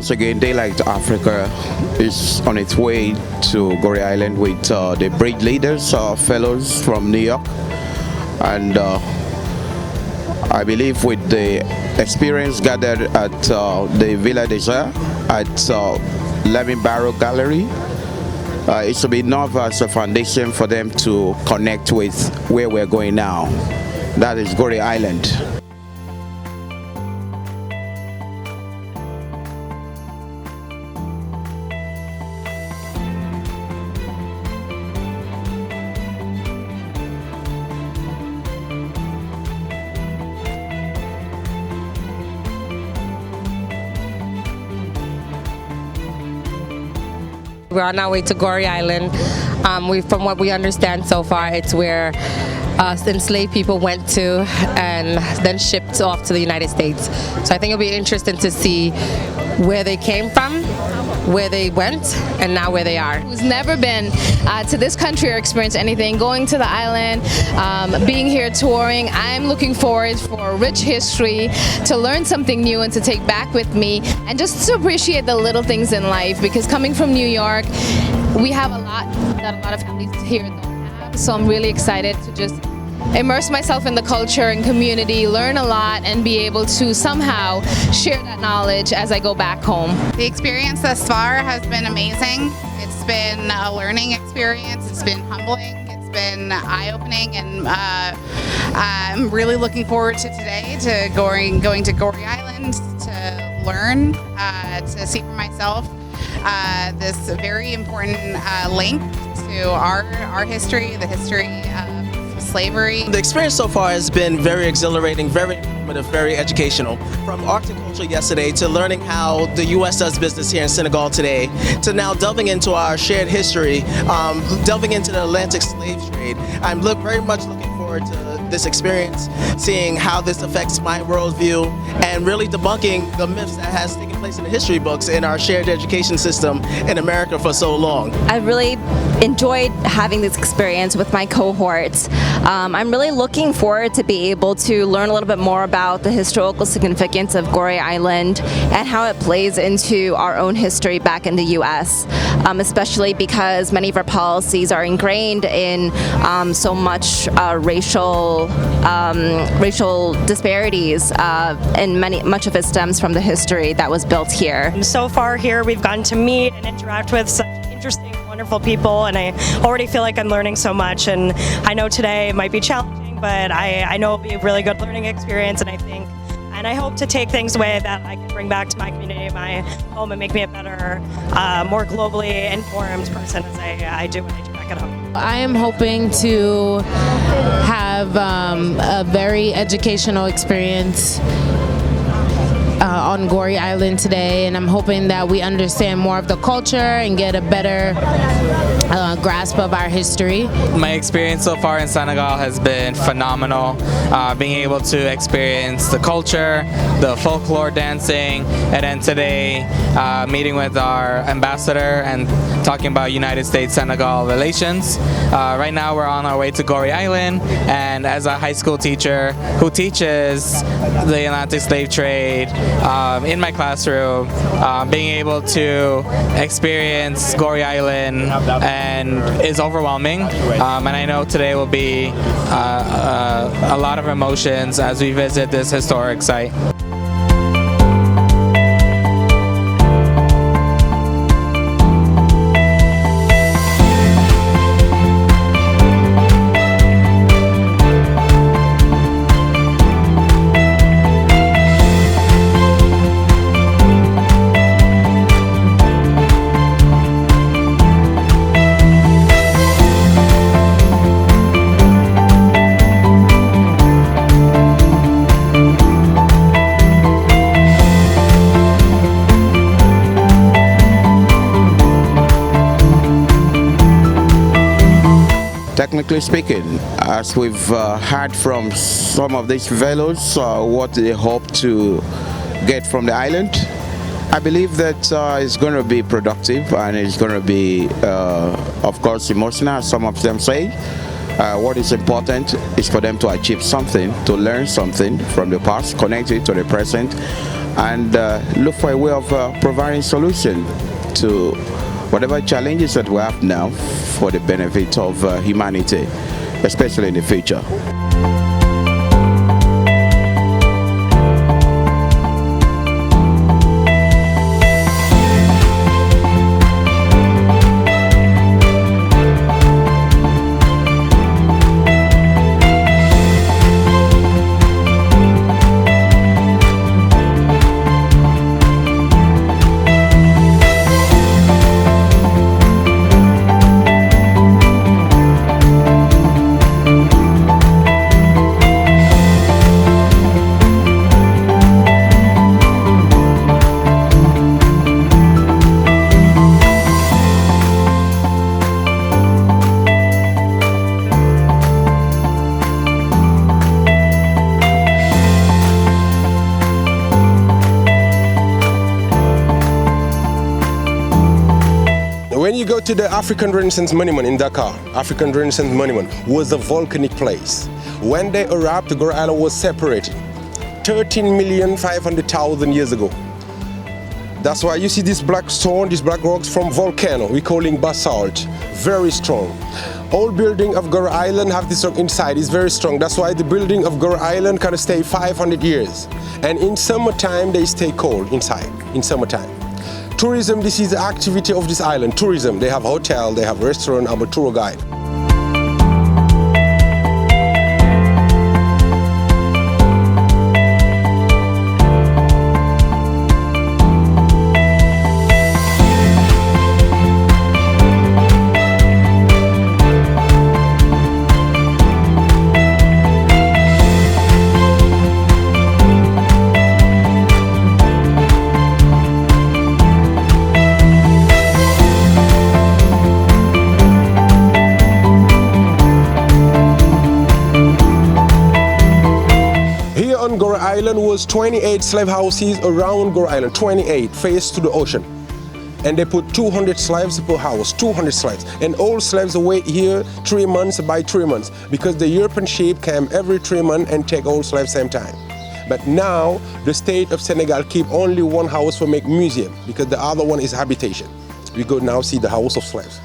once again, Daylight Africa is on its way to Goree Island with the bridge leaders, fellows from New York, and I believe with the experience gathered at the Villa Desert at Levin Barrow Gallery, it should be enough as a foundation for them to connect with where we're going now. That is Goree Island. We're on our way to Goree Island. From what we understand so far, it's where enslaved people went to and then shipped off to the United States. So I think it'll be interesting to see where they came from, where they went, and now where they are. Who's never been to this country or experienced anything, going to the island, being here touring, I'm looking forward for a rich history, to learn something new and to take back with me, and just to appreciate the little things in life, because coming from New York, we have a lot that a lot of families here don't have. So I'm really excited to just immerse myself in the culture and community, learn a lot, and be able to somehow share that knowledge as I go back home. The experience thus far has been amazing. It's been a learning experience. It's been humbling. It's been eye-opening, and I'm really looking forward to today, to going to Goree Island to learn, to see for myself this very important link to our history, the history of slavery. The experience so far has been very exhilarating, very informative, very educational. From art and culture yesterday to learning how the U.S. does business here in Senegal today, to now delving into our shared history, delving into the Atlantic slave trade. I'm very much looking forward to this experience, seeing how this affects my worldview, and really debunking the myths that has taken place in the history books in our shared education system in America for so long. I really enjoyed having this experience with my cohorts. I'm really looking forward to be able to learn a little bit more about the historical significance of Goree Island and how it plays into our own history back in the U.S., especially because many of our policies are ingrained in so much racial disparities, and much of it stems from the history that was built here. So far here we've gotten to meet and interact with such interesting, wonderful people, and I already feel like I'm learning so much, and I know today it might be challenging, but I know it'll be a really good learning experience, and I hope to take things away that I can bring back to my community, my home, and make me a better, more globally informed person as I do when I do back at home. I am hoping to have a very educational experience on Goree Island today, and I'm hoping that we understand more of the culture and get a better grasp of our history. My experience so far in Senegal has been phenomenal. Being able to experience the culture, the folklore dancing, and then today meeting with our ambassador and talking about United States-Senegal relations. Right now we're on our way to Goree Island, and as a high school teacher who teaches the Atlantic slave trade in my classroom, being able to experience Goree Island and is overwhelming, and I know today will be a lot of emotions as we visit this historic site. Technically speaking, as we've heard from some of these fellows what they hope to get from the island, I believe that it's going to be productive, and it's going to be, of course, emotional, as some of them say. What is important is for them to achieve something, to learn something from the past, connect it to the present, and look for a way of providing solution to whatever challenges that we have now for the benefit of humanity, especially in the future. When you go to the African Renaissance Monument in Dakar, African Renaissance Monument was a volcanic place. When they erupted, Goree Island was separated 13,500,000 years ago. That's why you see this black stone, these black rocks from volcano, we calling basalt, very strong. All building of Goree Island have this rock inside, it's very strong. That's why the building of Goree Island can stay 500 years. And in summertime, they stay cold inside, in summertime. Tourism, this is the activity of this island, tourism. They have hotel, they have restaurant, I'm a tour guide. Goree Island was 28 slave houses around Goree Island, 28, face to the ocean. And they put 200 slaves per house, 200 slaves. And all slaves wait here 3 months by 3 months because the European ship came every 3 months and take all slaves same time. But now the state of Senegal keep only one house for make museum because the other one is habitation. We go now see the house of slaves.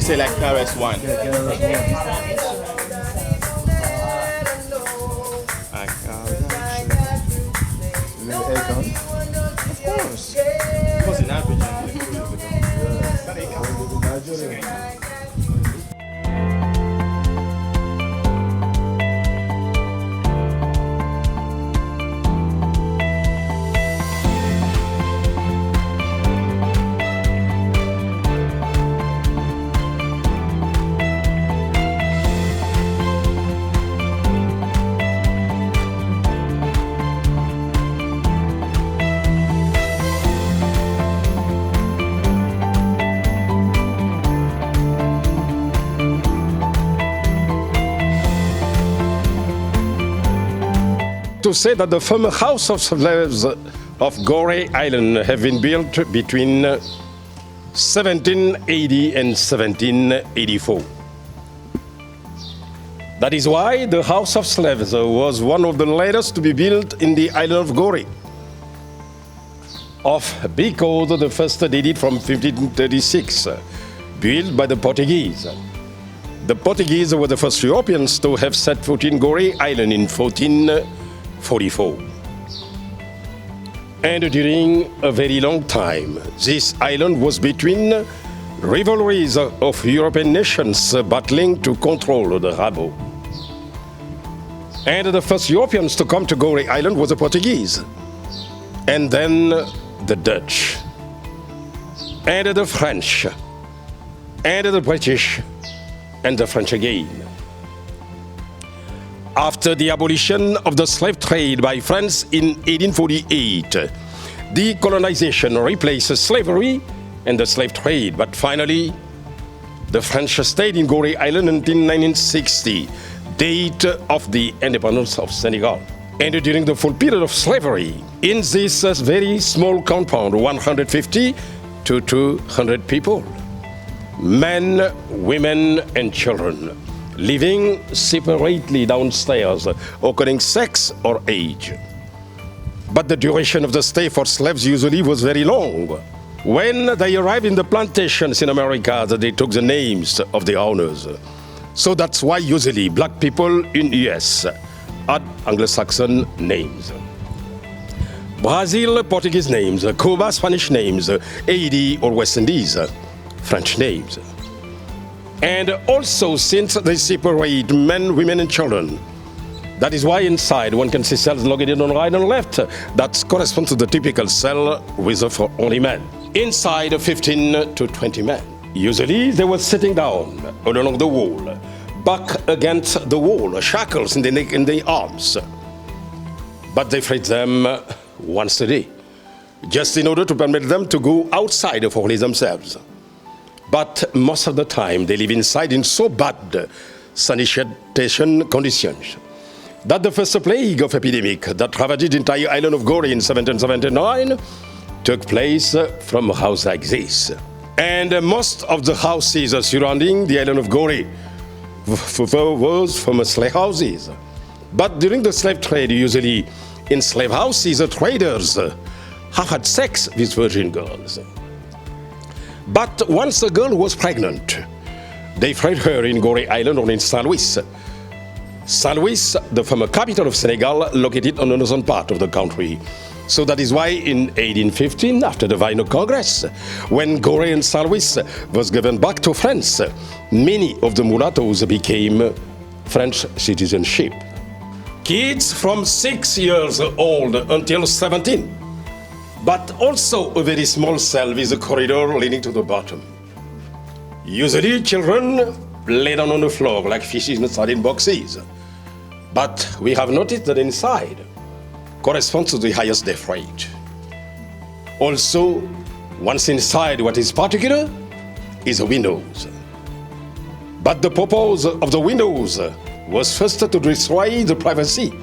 Say like KRS-One. Of course. Because in to say that the former house of slaves of Goree Island have been built between 1780 and 1784. That is why the house of slaves was one of the latest to be built in the island of Goree. Because the first dated from 1536, built by the Portuguese. The Portuguese were the first Europeans to have set foot in Goree Island in 1444. And during a very long time, this island was between rivalries of European nations battling to control the harbor. And the first Europeans to come to Goree Island was the Portuguese, and then the Dutch, and the French, and the British, and the French again. After the abolition of the slave trade by France in 1848, decolonization replaced slavery and the slave trade. But finally, the French stayed in Goree Island until 1960, date of the independence of Senegal. And during the full period of slavery, in this very small compound, 150 to 200 people, men, women, and children, living separately downstairs, according sex or age. But the duration of the stay for slaves usually was very long. When they arrived in the plantations in America, they took the names of the owners. So that's why usually black people in US had Anglo-Saxon names. Brazil, Portuguese names. Cuba, Spanish names. Haiti or West Indies, French names. And also, since they separate men, women, and children, that is why inside one can see cells located on the right and left. That corresponds to the typical cell reserved for only men. Inside, 15 to 20 men. Usually, they were sitting down all along the wall, back against the wall, shackles in the neck and the arms. But they freed them once a day, just in order to permit them to go outside for themselves. But most of the time, they live inside in so bad sanitation conditions that the first plague of epidemic that ravaged the entire island of Goree in 1779 took place from a house like this. And most of the houses surrounding the island of Goree was from slave houses. But during the slave trade, usually in slave houses, the traders have had sex with virgin girls. But once a girl was pregnant, they freed her in Goree Island or in Saint Louis. Saint Louis, the former capital of Senegal, located on the northern part of the country. So that is why in 1815, after the Viennese Congress, when Goree and Saint Louis was given back to France, many of the mulattoes became French citizenship. Kids from 6 years old until 17, but also a very small cell with a corridor leading to the bottom. Usually children lay down on the floor like fishes in sardine boxes. But we have noticed that inside corresponds to the highest death rate. Also, once inside, what is particular is the windows. But the purpose of the windows was first to destroy the privacy,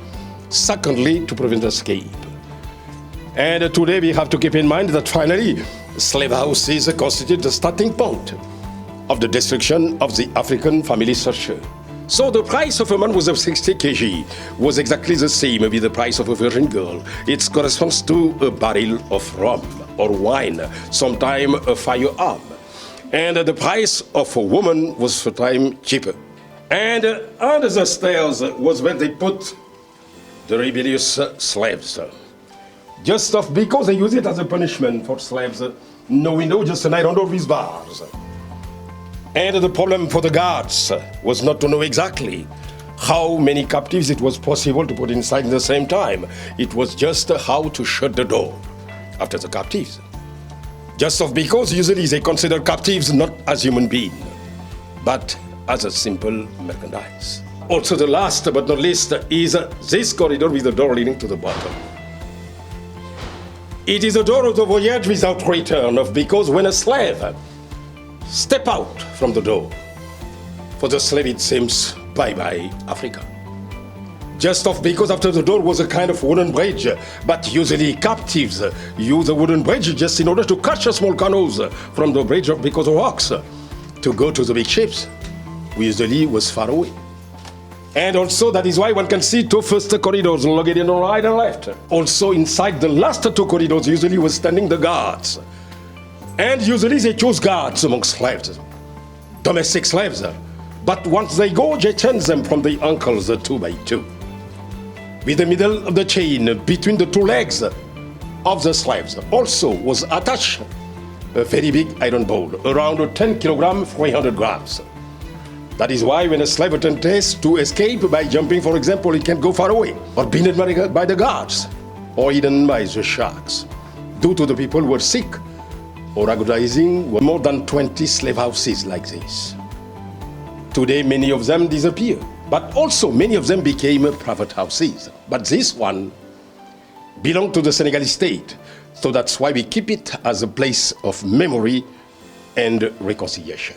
secondly to prevent escape. And today we have to keep in mind that finally slave houses constitute the starting point of the destruction of the African family structure. So the price of a man was of 60 kg was exactly the same with the price of a virgin girl. It corresponds to a barrel of rum or wine, sometimes a firearm. And the price of a woman was for time cheaper. And under the stairs was where they put the rebellious slaves. Just because they use it as a punishment for slaves. No window, just an iron door with bars. And the problem for the guards was not to know exactly how many captives it was possible to put inside at the same time. It was just how to shut the door after the captives. Just because usually they consider captives not as human beings, but as a simple merchandise. Also the last but not least is this corridor with the door leading to the bottom. It is a door of the voyage without return, because when a slave step out from the door, for the slave it seems bye-bye Africa. Just because after the door was a kind of wooden bridge, but usually captives use the wooden bridge just in order to catch a small canoes from the bridge because of rocks to go to the big ships, who usually was far away. And also that is why one can see two first corridors located on the right and left. Also inside the last two corridors usually was standing the guards. And usually they choose guards among slaves, domestic slaves. But once they go, they change them from the ankles 2 by 2. With the middle of the chain between the two legs of the slaves also was attached a very big iron ball, around 10 kilograms, 300 grams. That is why when a slave attempts to escape by jumping, for example, he can go far away, or beaten by the guards, or eaten by the sharks, due to the people who were sick or agonizing. More than 20 slave houses like this. Today, many of them disappear. But also many of them became private houses. But this one belonged to the Senegalese state. So that's why we keep it as a place of memory and reconciliation.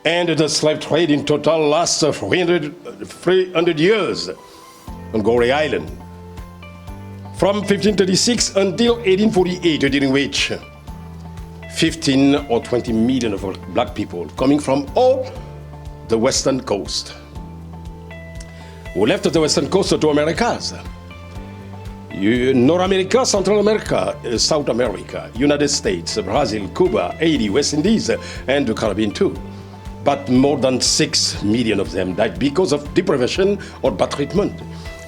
And the slave trade in total lasts 300 years on Goree Island. From 1536 until 1848, during which 15 or 20 million of black people coming from all the western coast, who left the western coast to Americas. North America, Central America, South America, United States, Brazil, Cuba, Haiti, West Indies, and the Caribbean too. But more than 6 million of them died because of deprivation or bad treatment.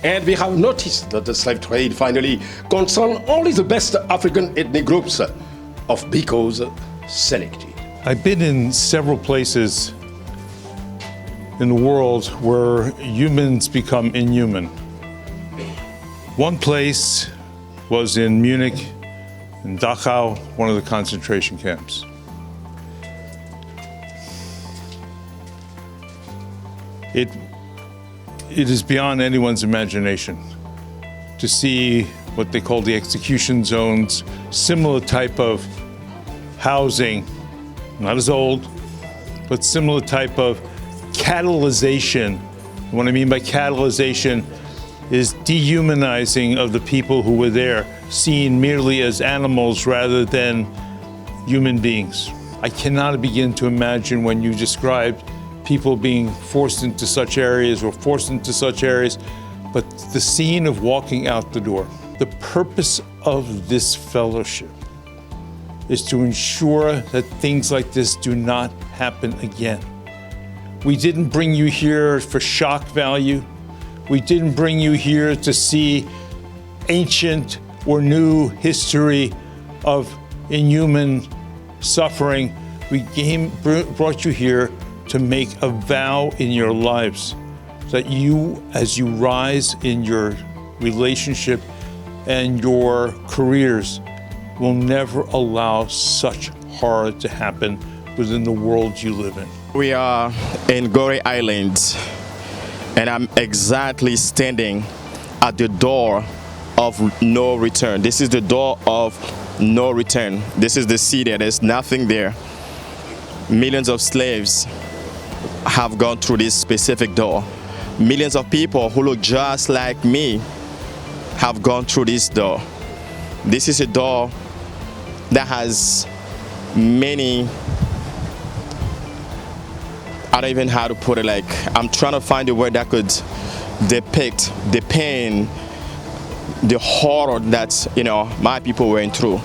And we have noticed that the slave trade finally concerned only the best African ethnic groups of Bikos selected. I've been in several places in the world where humans become inhuman. One place was in Munich, in Dachau, one of the concentration camps. It is beyond anyone's imagination to see what they call the execution zones, similar type of housing, not as old, but similar type of catalyzation. What I mean by catalyzation is dehumanizing of the people who were there, seen merely as animals rather than human beings. I cannot begin to imagine when you described people being forced into such areas or forced into such areas, but the scene of walking out the door. The purpose of this fellowship is to ensure that things like this do not happen again. We didn't bring you here for shock value. We didn't bring you here to see ancient or new history of inhuman suffering. We brought you here to make a vow in your lives that you, as you rise in your relationship and your careers, will never allow such horror to happen within the world you live in. We are in Goree Island, and I'm exactly standing at the door of no return. This is the door of no return. This is the city. There's nothing there. Millions of slaves have gone through this specific door. Millions of people who look just like me have gone through this door. This is a door that has many, I don't even know how to put it, like, I'm trying to find a word that could depict the pain, the horror that, my people went through.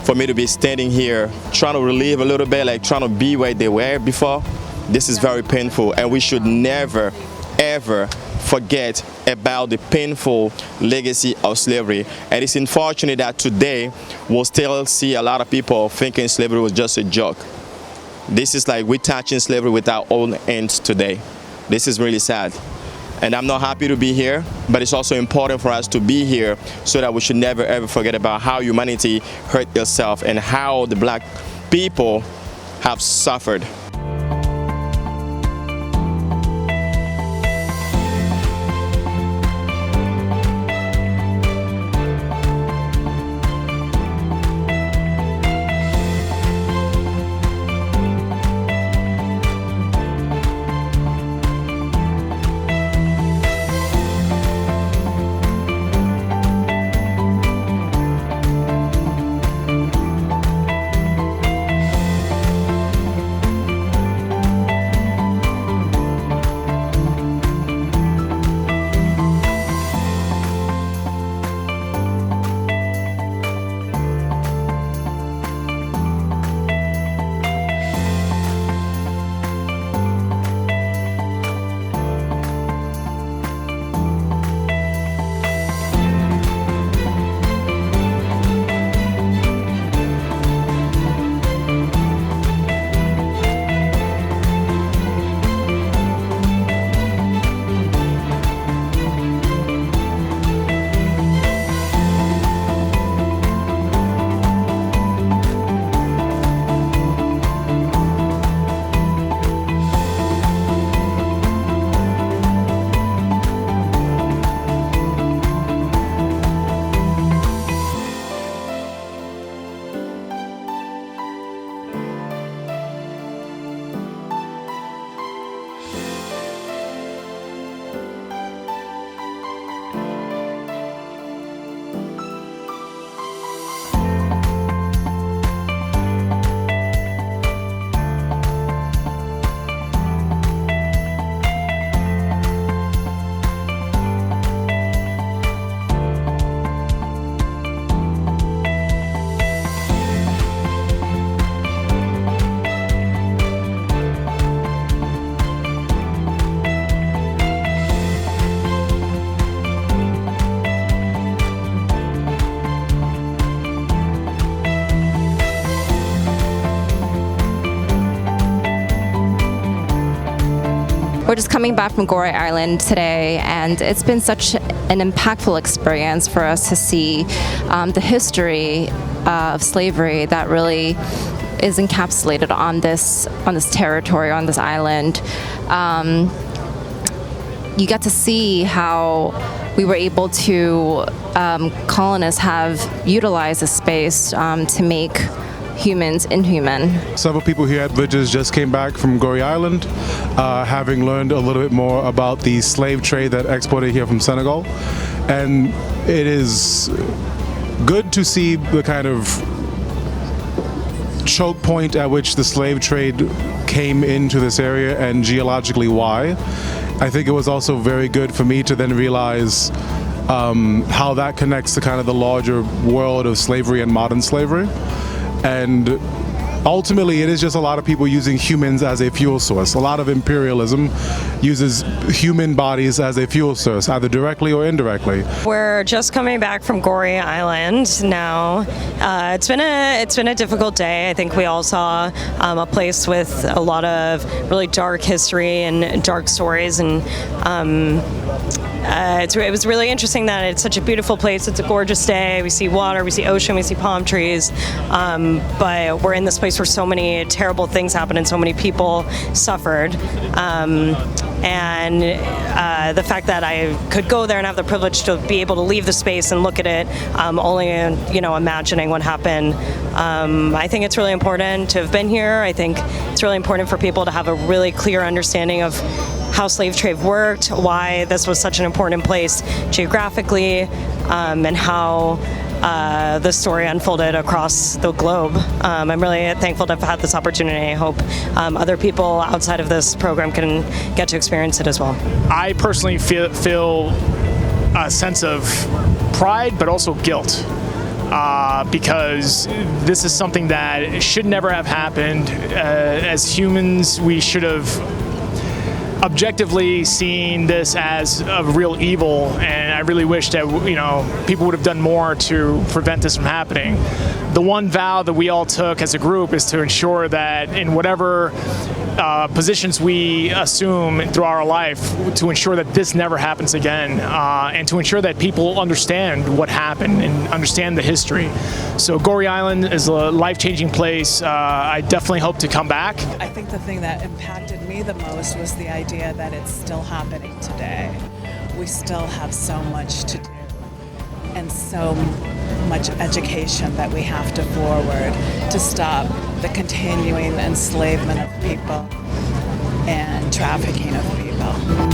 For me to be standing here, trying to relieve a little bit, like trying to be where they were before, this is very painful, and we should never, ever forget about the painful legacy of slavery. And it's unfortunate that today we'll still see a lot of people thinking slavery was just a joke. This is like we're touching slavery with our own hands today. This is really sad. And I'm not happy to be here, but it's also important for us to be here so that we should never ever forget about how humanity hurt itself and how the black people have suffered. we're just coming back from Goree Island today, and it's been such an impactful experience for us to see the history of slavery that really is encapsulated on this territory, on this island. You get to see how we were able to, colonists have utilized the space to make humans inhuman. Several people here at Bridges just came back from Goree Island, having learned a little bit more about the slave trade that exported here from Senegal. And it is good to see the kind of choke point at which the slave trade came into this area and geologically why. I think it was also very good for me to then realize how that connects to kind of the larger world of slavery and modern slavery. And ultimately, it is just a lot of people using humans as a fuel source. A lot of imperialism uses human bodies as a fuel source, either directly or indirectly. We're just coming back from Goree Island now. It's been a difficult day. I think we all saw a place with a lot of really dark history and dark stories, and it was really interesting that it's such a beautiful place. It's a gorgeous day. We see water, we see ocean, we see palm trees, but we're in this place where so many terrible things happened and so many people suffered. And the fact that I could go there and have the privilege to be able to leave the space and look at it, only imagining what happened. I think it's really important to have been here. I think it's really important for people to have a really clear understanding of how slave trade worked, why this was such an important place geographically, and how the story unfolded across the globe. I'm really thankful to have had this opportunity. I hope other people outside of this program can get to experience it as well. I personally feel a sense of pride, but also guilt. Because this is something that should never have happened. As humans, we should have objectively seen this as a real evil, and I really wish that people would have done more to prevent this from happening. The one vow that we all took as a group is to ensure that in whatever positions we assume throughout our life, to ensure that this never happens again, and to ensure that people understand what happened and understand the history. So Goree Island is a life-changing place. I definitely hope to come back. I think the thing that impacted me the most was the idea that it's still happening today. We still have so much to do and so much education that we have to forward to stop the continuing enslavement of people and trafficking of people.